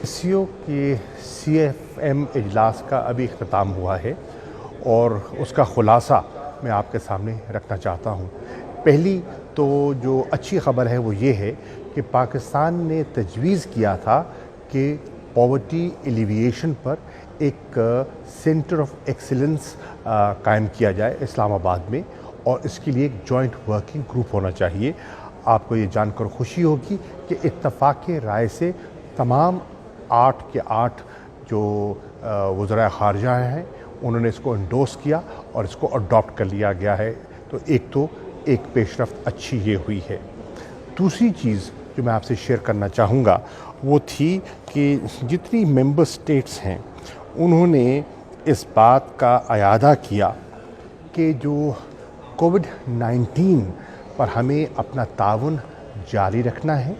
CO के CFM इजलास का अभी इख्तिताम हुआ है और उसका ख़ुलासा मैं आपके सामने रखना चाहता हूँ। पहली तो जो अच्छी ख़बर है वो ये है कि पाकिस्तान ने तजवीज़ किया था कि पॉवर्टी एलिविएशन पर एक सेंटर ऑफ एक्सीलेंस कायम किया जाए इस्लामाबाद में, और इसके लिए एक जॉइंट वर्किंग ग्रुप होना चाहिए। आपको ये जानकर खुशी होगी कि इत्तफ़ाक़ राय से तमाम 8 के 8 जो वज़राए ख़ारजा हैं उन्होंने इसको एंडोर्स किया और इसको अडॉप्ट कर लिया गया है। तो एक पेशरफ़्त अच्छी ये हुई है। दूसरी चीज़ जो मैं आपसे शेयर करना चाहूँगा वो थी कि जितनी मेंबर स्टेट्स हैं उन्होंने इस बात का अयादा किया कि जो कोविड-19 पर हमें अपना ताउन जारी रखना है,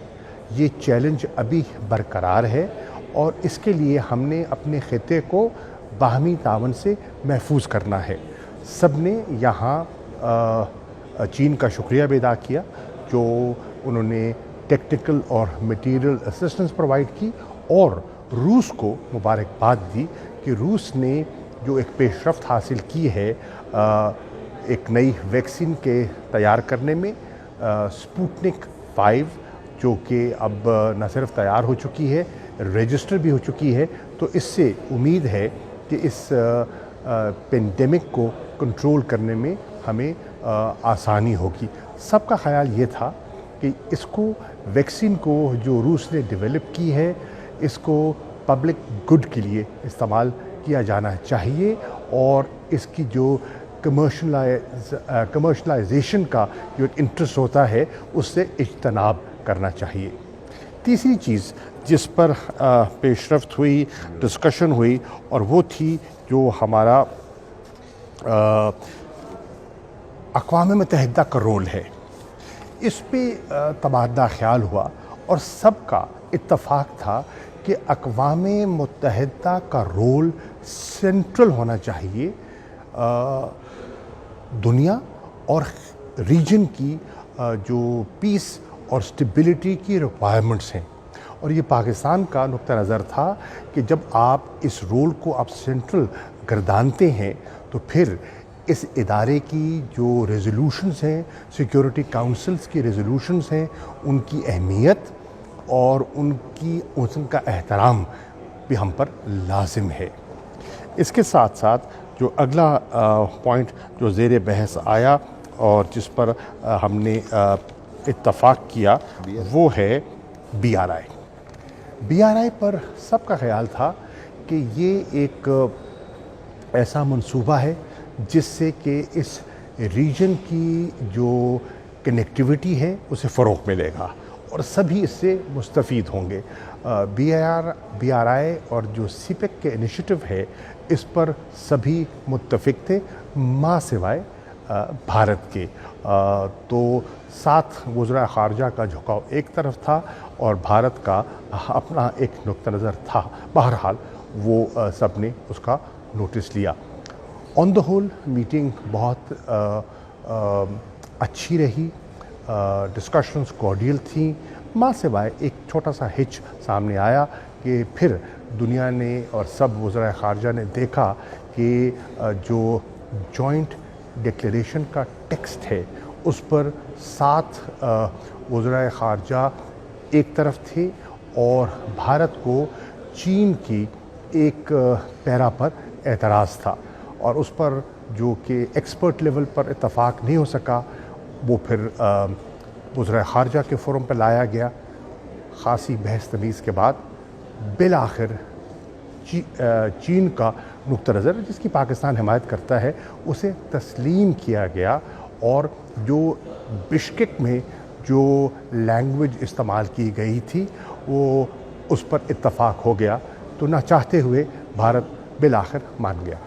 ये चैलेंज अभी बरकरार है और इसके लिए हमने अपने ख़िते को बाहमी ताउन से महफूज करना है। सब ने यहाँ चीन का शुक्रिया भी अदा किया जो उन्होंने टेक्निकल और मटेरियल असिस्टेंस प्रोवाइड की, और रूस को मुबारकबाद दी कि रूस ने जो एक पेशरफ्त हासिल की है एक नई वैक्सीन के तैयार करने में, स्पुतनिक 5 जो कि अब न सिर्फ तैयार हो चुकी है, रजिस्टर भी हो चुकी है। तो इससे उम्मीद है कि इस पेंडेमिक को कंट्रोल करने में हमें आसानी होगी। सबका ख्याल ये था कि इसको वैक्सीन को जो रूस ने डेवलप की है इसको पब्लिक गुड के लिए इस्तेमाल किया जाना चाहिए और इसकी जो कमर्शलाइजेशन का जो एक इंटरेस्ट होता है उससे इज्तनाब करना चाहिए। तीसरी चीज़ जिस पर पेशरफ्त हुई, डिस्कशन हुई, और वो थी जो हमारा अक़वाम मुत्तहिदा का रोल है। इस पे तबादला ख़्याल हुआ और सबका इत्तफ़ाक़ था कि अक़वाम मुत्तहिदा का रोल सेंट्रल होना चाहिए दुनिया और रीजन की जो पीस और स्टेबिलिटी की रिक्वायरमेंट्स हैं। और ये पाकिस्तान का नुक्ता नज़र था कि जब आप इस रोल को आप सेंट्रल गर्दानते हैं तो फिर इस इदारे की जो रेज़ोल्यूशंस हैं, सिक्योरिटी काउंसिल्स की रेज़ोल्यूशंस हैं, उनकी अहमियत और उनका एहतराम भी हम पर लाजिम है। इसके साथ साथ जो अगला पॉइंट जो ज़ेर बहस आया और जिस पर हमने इत्तफ़ाक़ किया वो है BRI पर सबका ख़याल था कि ये एक ऐसा मंसूबा है जिससे कि इस रीजन की जो कनेक्टिविटी है उसे फ़रोग़ मिलेगा और सभी इससे मुस्तफ़ीद होंगे। BRI और जो CPEC के इनिशिएटिव है इस पर सभी मुत्तफ़िक़ थे मां सिवाय भारत के। तो 7 वज़राए ख़ारजा का झुकाव एक तरफ था और भारत का अपना एक नुक्ता नज़र था। बहरहाल वो सब ने उसका नोटिस लिया। ऑन द होल मीटिंग बहुत अच्छी रही, डिस्कशंस कॉर्डियल थी, मां सिवाय एक छोटा सा हिच सामने आया कि फिर दुनिया ने और सब वज़राए ख़ारजा ने देखा कि जो जॉइंट डिक्लेरेशन का टेक्स्ट है उस पर 7 वज़राए ख़ारजा एक तरफ थे और भारत को चीन की एक पैरा पर एतराज़ था और उस पर जो कि एक्सपर्ट लेवल पर इत्तफ़ाक़ नहीं हो सका वो फिर वज़राए ख़ारजा के फोरम पर लाया गया। ख़ासी बहस तमीज़ के बाद बिल आखिर चीन का नुक्ता नज़र जिसकी पाकिस्तान हिमायत करता है उसे तस्लीम किया गया और जो बिश्केक में जो लैंग्वेज इस्तेमाल की गई थी वो उस पर इत्तफ़ाक़ हो गया। तो ना चाहते हुए भारत बिल आखिर मान गया।